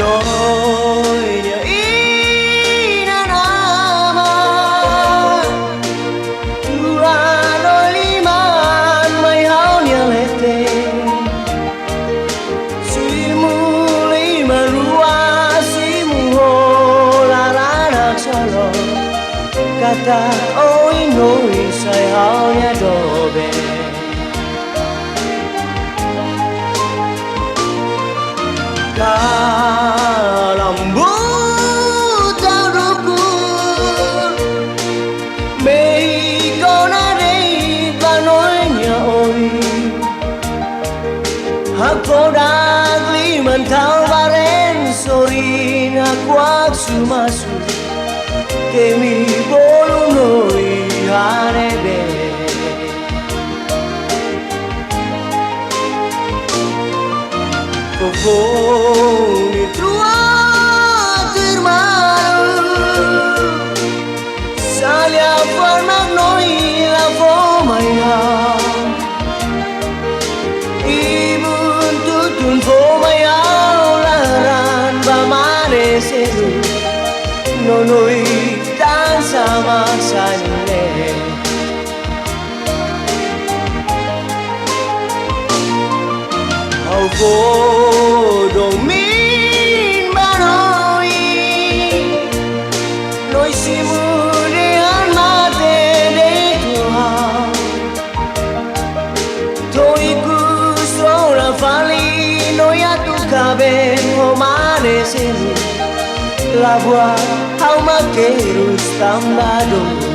Noia inanama Turano liman may haunya lete Simu lima rua simu Laran aksalo Kata oi noi say haunya dobe Dalam buta rukun Mei kona dei panonya oi Ako dagli mantau baren sorin Aku aksu masu Kemi bolu noi hanebe Con tuo hermano sale a formar noi la fomaya Ibun tutun fomaya Laran bamane seru no noi tan sama sanne Au domin banoi Noi siamo le armate dei tuoi Toi custro la fali Noi a tu cabello mane seni La voix au maquero stambado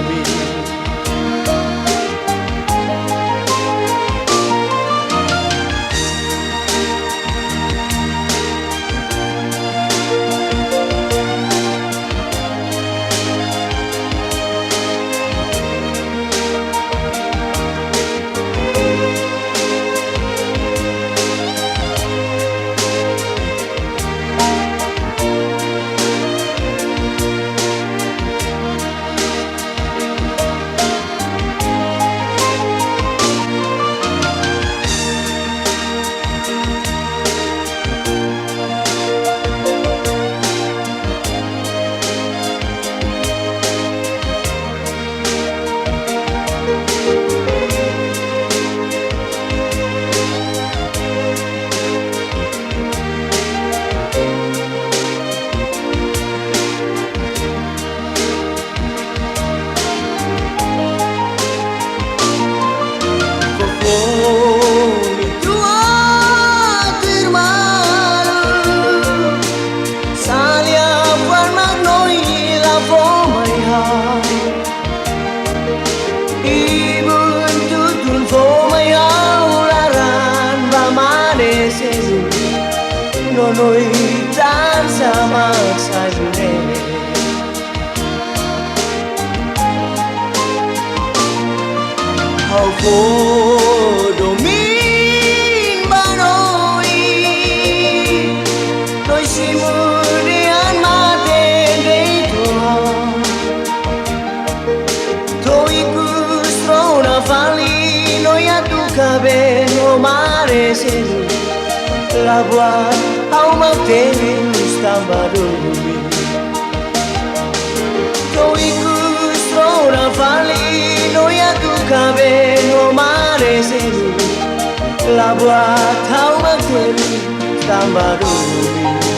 Noi danza maksajne Hau domin banoi Noi siamo di armate dei tuoi Toi custro una fali Noi a tu cabello mare senu La voix au maquero stambadumi Toi custro una fali Noi a tu cabello mare senu La voix au maquero stambadumi